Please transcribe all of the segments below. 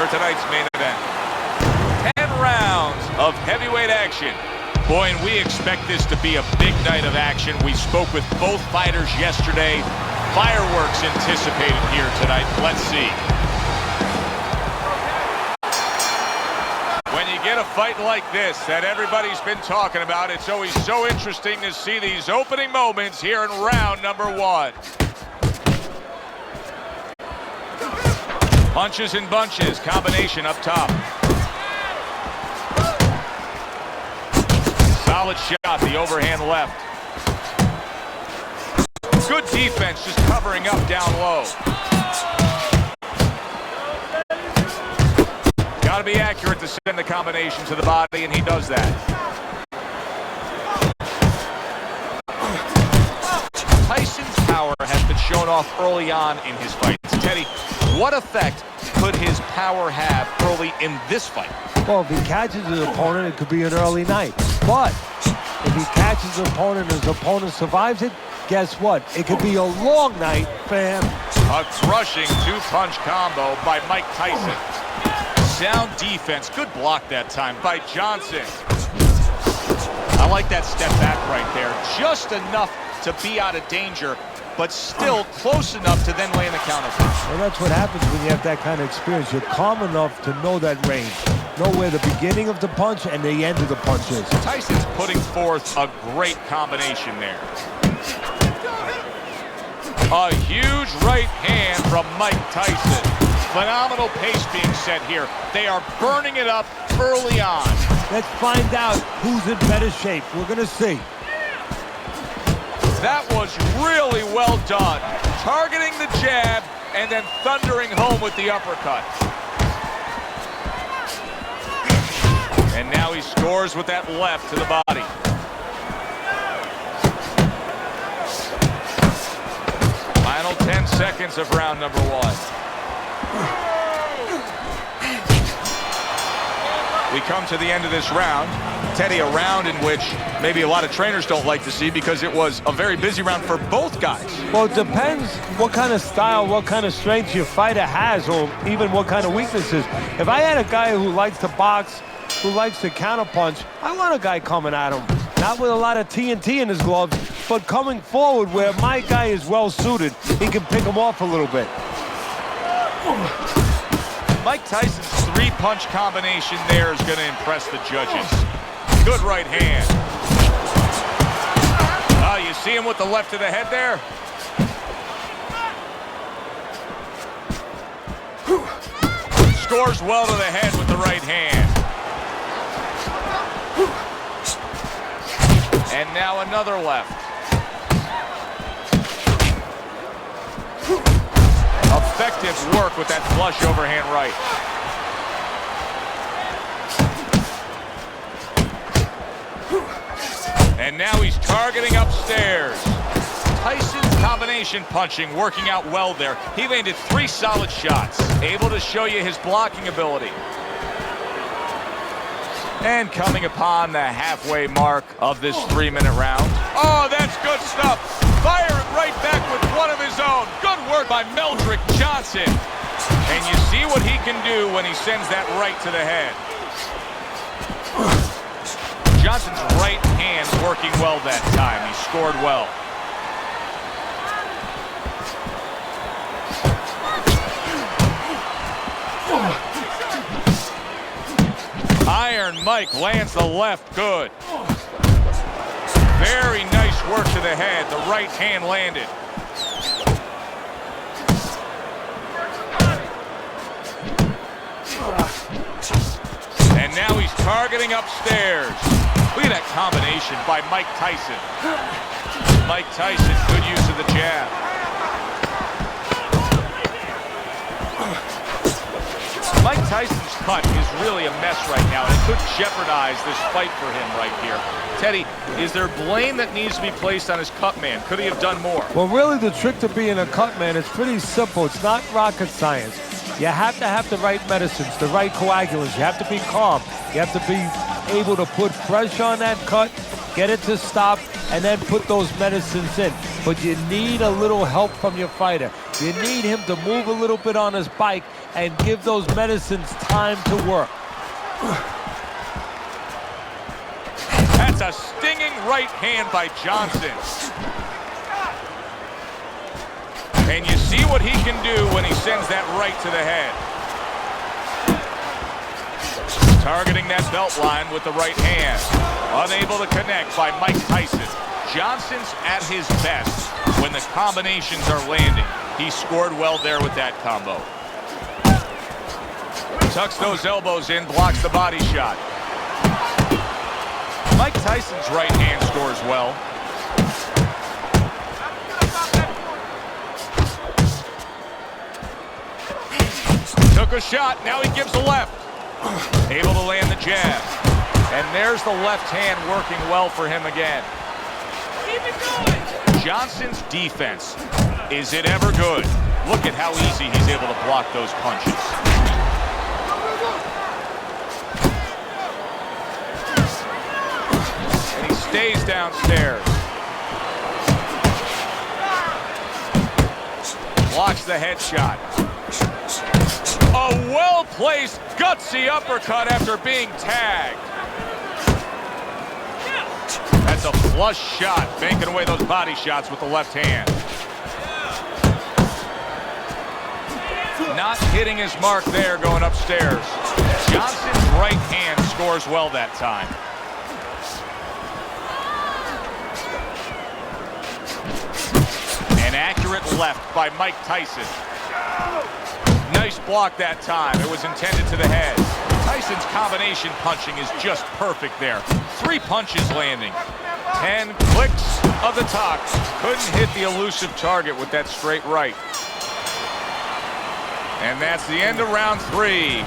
for tonight's main event. 10 rounds of heavyweight action. Boy, and we expect this to be a big night of action. We spoke with both fighters yesterday. Fireworks anticipated here tonight. Let's see. When you get a fight like this that everybody's been talking about, it's always so interesting to see these opening moments here in round number 1. Punches and bunches, combination up top. Solid shot, the overhand left. Good defense, just covering up down low. Got to be accurate to send the combination to the body, and he does that. Tyson's power has been shown off early on in his fights. Teddy, what effect could his power have early in this fight? Well, if he catches his opponent, it could be an early night. But if he catches his opponent and his opponent survives it, guess what? It could be a long night for him. A crushing two-punch combo by Mike Tyson. Sound defense. Good block that time by Johnson. I like that step back right there. Just enough to be out of danger, but still close enough to then land the counter punch. Well, that's what happens when you have that kind of experience. You're calm enough to know that range. Know where the beginning of the punch and the end of the punch is. Tyson's putting forth a great combination there. A huge right hand from Mike Tyson. Phenomenal pace being set here. They are burning it up early on. Let's find out who's in better shape. We're going to see. That was really well done. Targeting the jab and then thundering home with the uppercut. And now he scores with that left to the body. Final 10 seconds of round number 1. We come to the end of this round. Teddy, a round in which maybe a lot of trainers don't like to see because it was a very busy round for both guys. Well, it depends what kind of style, what kind of strength your fighter has, or even what kind of weaknesses. If I had a guy who likes to box, who likes to counterpunch, I want a guy coming at him. Not with a lot of TNT in his gloves, but coming forward where my guy is well suited. He can pick him off a little bit. Mike Tyson's three-punch combination there is going to impress the judges. Good right hand. Oh, you see him with the left to the head there? Scores well to the head with the right hand. And now another left. Effective work with that flush overhand right. And now he's targeting upstairs. Tyson's combination punching working out well there. He landed 3 solid shots, able to show you his blocking ability. And coming upon the halfway mark of this 3-minute round. Oh, that's good stuff. Firing right back with one of his own. Good work by Meldrick Johnson. And you see what he can do when he sends that right to the head. Johnson's right hand working well that time. He scored well. Iron Mike lands the left good. Very nice work to the head. The right hand landed. And now he's targeting upstairs. Look at that combination by Mike Tyson. Mike Tyson, good use of the jab. Mike Tyson's cut is really a mess right now, and it could jeopardize this fight for him right here. Teddy, is there blame that needs to be placed on his cut man? Could he have done more? Well, really, the trick to being a cut man is pretty simple. It's not rocket science. You have to have the right medicines, the right coagulants. You have to be calm. You have to be able to put pressure on that cut, get it to stop, and then put those medicines in. But you need a little help from your fighter. You need him to move a little bit on his bike and give those medicines time to work. That's a stinging right hand by Johnson. And you see what he can do when he sends that right to the head. Targeting that belt line with the right hand. Unable to connect by Mike Tyson. Johnson's at his best when the combinations are landing. He scored well there with that combo. Tucks those elbows in, blocks the body shot. Mike Tyson's right hand scores well. Took a shot, now he gives a left. Able to land the jab. And there's the left hand working well for him again. Keep it going. Johnson's defense, is it ever good? Look at how easy he's able to block those punches. And he stays downstairs. Blocks the headshot. A well-placed, gutsy uppercut after being tagged. That's a flush shot, banking away those body shots with the left hand. Not hitting his mark there going upstairs. Johnson's right hand scores well that time. An accurate left by Mike Tyson. Nice block that time. It was intended to the head. Tyson's combination punching is just perfect there. 3 punches landing. 10 clicks of the Tucks. Couldn't hit the elusive target with that straight right. And that's the end of round 3.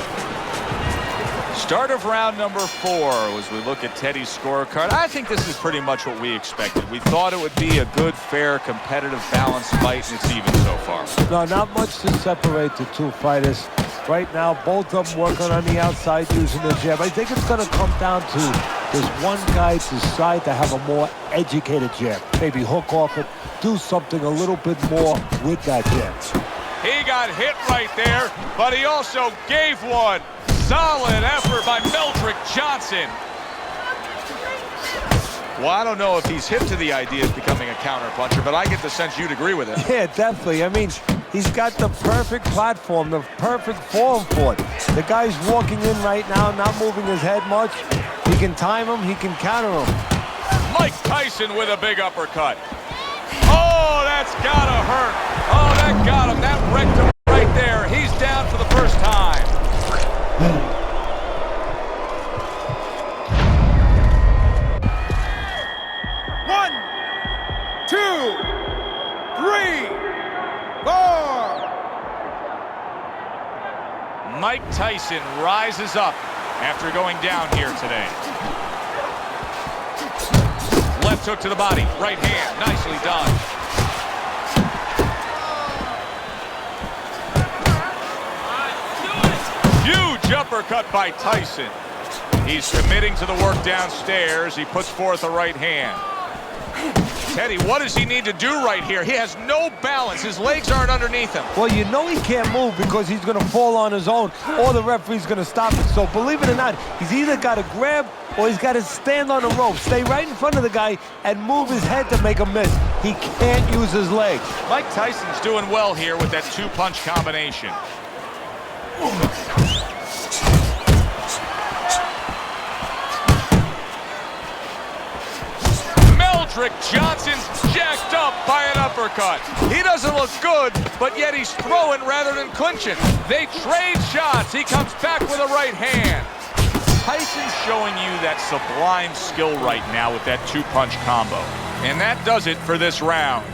Start of round number 4 as we look at Teddy's scorecard. I think this is pretty much what we expected. We thought it would be a good, fair, competitive, balanced fight, and it's even so far. No, not much to separate the two fighters. Right now, both of them working on the outside using the jab. I think it's going to come down to this one guy decide to have a more educated jab. Maybe hook off it, do something a little bit more with that jab. He got hit right there, but he also gave one. Solid effort by Meldrick Johnson. Well, I don't know if he's hip to the idea of becoming a counterpuncher, but I get the sense you'd agree with it. Yeah, definitely. I mean, he's got the perfect platform, the perfect form for it. The guy's walking in right now, not moving his head much. He can time him, he can counter him. Mike Tyson with a big uppercut. Oh, that's gotta hurt. Oh, that got him. That wrecked him right there. He's down for the first time. 1, 2, 3, 4. Mike Tyson rises up after going down here today. Left hook to the body, right hand, nicely done. Huge uppercut by Tyson. He's committing to the work downstairs. He puts forth a right hand. Teddy, what does he need to do right here? He has no balance. His legs aren't underneath him. Well, you know he can't move because he's going to fall on his own or the referee's going to stop it. So believe it or not, he's either got to grab or he's got to stand on the rope, stay right in front of the guy and move his head to make a miss. He can't use his legs. Mike Tyson's doing well here with that 2-punch combination. Meldrick Johnson's jacked up by an uppercut. He doesn't look good, but yet he's throwing rather than clinching. They trade shots. He comes back with a right hand. Tyson's showing you that sublime skill right now with that 2-punch combo. And that does it for this round.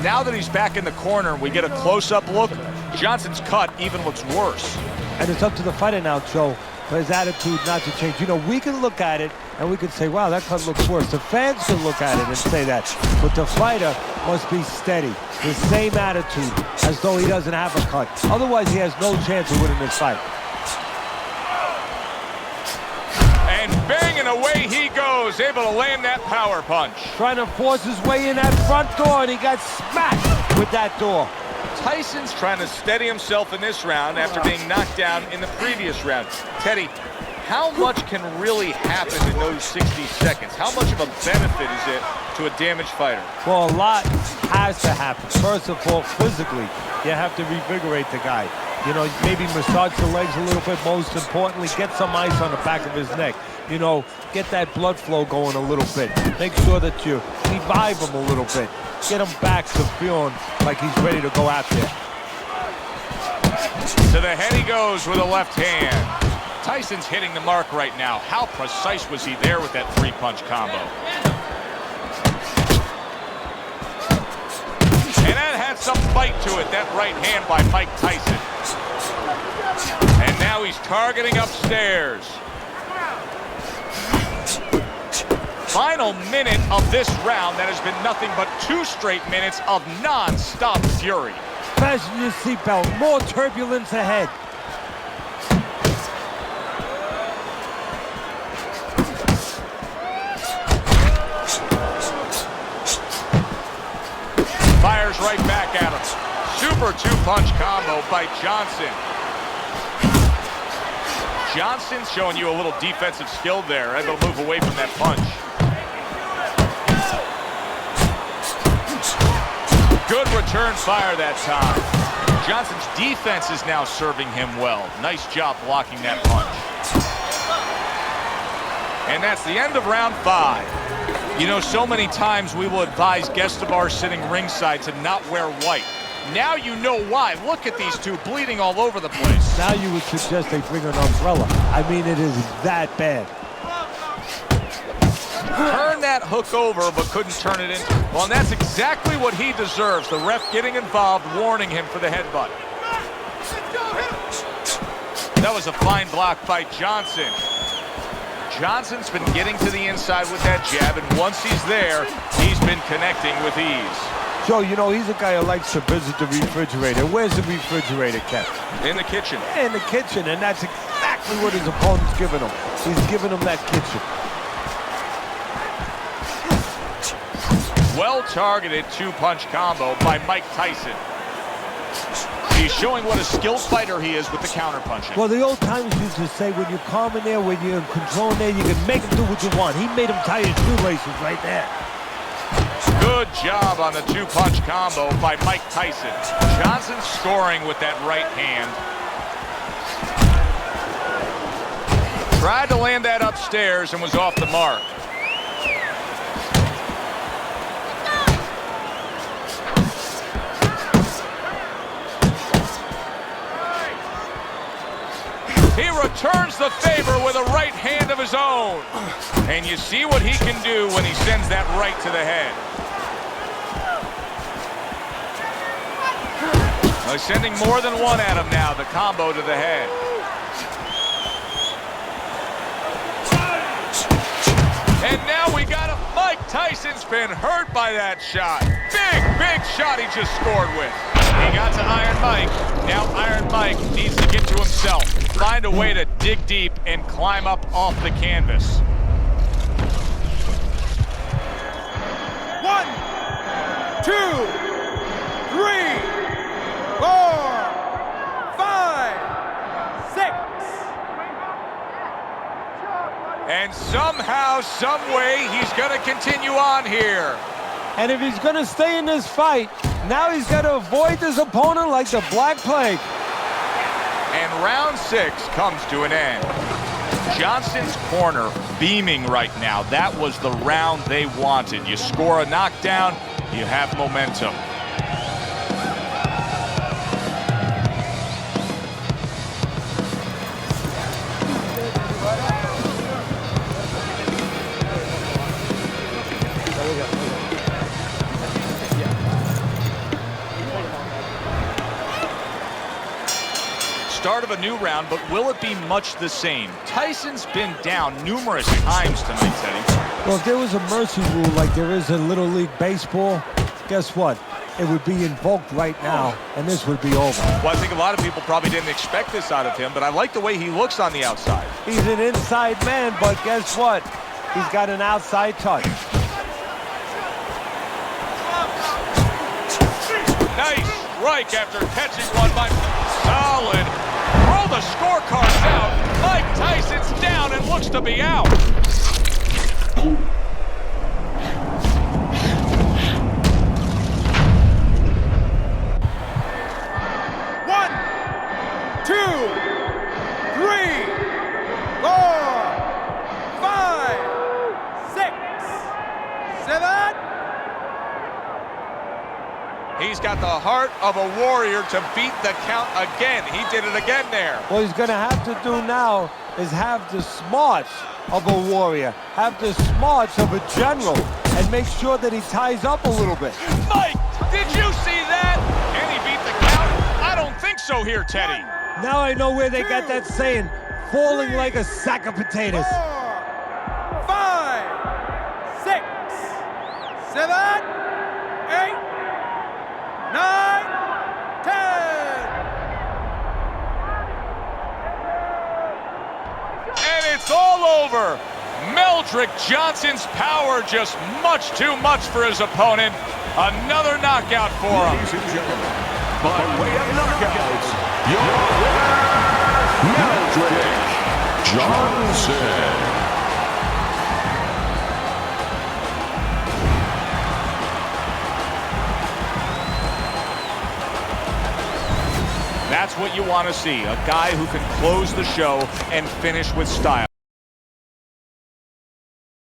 Now that he's back in the corner, we get a close-up look. Johnson's cut even looks worse. And it's up to the fighter now, Joe, for his attitude not to change. You know, we can look at it and we can say, wow, that cut looks worse. The fans can look at it and say that. But the fighter must be steady, the same attitude as though he doesn't have a cut. Otherwise, he has no chance of winning this fight. And banging away he goes, able to land that power punch. Trying to force his way in that front door, and he got smacked with that door. Tyson's trying to steady himself in this round after being knocked down in the previous round. Teddy, how much can really happen in those 60 seconds? How much of a benefit is it to a damaged fighter? Well, a lot has to happen. First of all, physically, you have to revigorate the guy. You know, maybe massage the legs a little bit. Most importantly, get some ice on the back of his neck. You know, get that blood flow going a little bit. Make sure that you revive him a little bit. Get him back to feeling like he's ready to go out there. To the head he goes with a left hand. Tyson's hitting the mark right now. How precise was he there with that three-punch combo? And that had some bite to it, that right hand by Mike Tyson. And now he's targeting upstairs. Final minute of this round that has been nothing but 2 straight minutes of non-stop fury. Fasten your seatbelt. More turbulence ahead. Fires right back at him. Super 2-punch combo by Johnson. Johnson's showing you a little defensive skill there, able to move away from that punch. Good return fire that time. Johnson's defense is now serving him well. Nice job blocking that punch. And that's the end of round 5. You know, so many times we will advise guests of ours sitting ringside to not wear white. Now you know why. Look at these two bleeding all over the place. Now you would suggest they bring an umbrella. I mean, it is that bad. Turned that hook over, but couldn't turn it into. Well, and that's exactly what he deserves. The ref getting involved, warning him for the headbutt. That was a fine block by Johnson. Johnson's been getting to the inside with that jab, and once he's there, he's been connecting with ease. Joe, you know, he's a guy who likes to visit the refrigerator. Where's the refrigerator kept? In the kitchen. In the kitchen, and that's exactly what his opponent's giving him. He's giving him that kitchen. Well-targeted 2-punch combo by Mike Tyson. He's showing what a skilled fighter he is with the counter-punching. Well, the old timers used to say, when you're calm in there, when you're in control in there, you can make him do what you want. He made him tie his shoelaces right there. Good job on the 2-punch combo by Mike Tyson. Johnson scoring with that right hand. Tried to land that upstairs and was off the mark. He returns the favor with a right hand of his own. And you see what he can do when he sends that right to the head. Well, he's sending more than one at him now, the combo to the head. And now we got him. Mike Tyson's been hurt by that shot. Big shot he just scored with. He got to Iron Mike. Now Iron Mike needs to get to himself. Find a way to dig deep and climb up off the canvas. 1, 2, 3, 4, 5, 6. And somehow, some way, he's going to continue on here. And if he's going to stay in this fight, now he's got to avoid this opponent like the Black Plague. And round 6 comes to an end. Johnson's corner beaming right now. That was the round they wanted. You score a knockdown, you have momentum. Start of a new round, but will it be much the same? Tyson's been down numerous times tonight, Teddy. Well, if there was a mercy rule like there is in Little League Baseball, guess what? It would be invoked right now, and this would be over. Well, I think a lot of people probably didn't expect this out of him, but I like the way he looks on the outside. He's an inside man, but guess what? He's got an outside touch. Nice strike after catching one by solid. Roll the scorecards out. Mike Tyson's down and looks to be out. One, two, three, four, five, six, seven. He's got the heart of a warrior to beat the count again. He did it again there. What he's going to have to do now is have the smarts of a warrior, have the smarts of a general, and make sure that he ties up a little bit. Mike, did you see that? And he beat the count? I don't think so here, Teddy. Now I know where they got that saying, falling like a sack of potatoes. 4, 5, 6, 7, 8, 9, 10. And it's all over. Meldrick Johnson's power just much too much for his opponent. Another knockout for him. Ladies and gentlemen, by way of knockouts, your winner, Meldrick Johnson. That's what you want to see, a guy who can close the show and finish with style.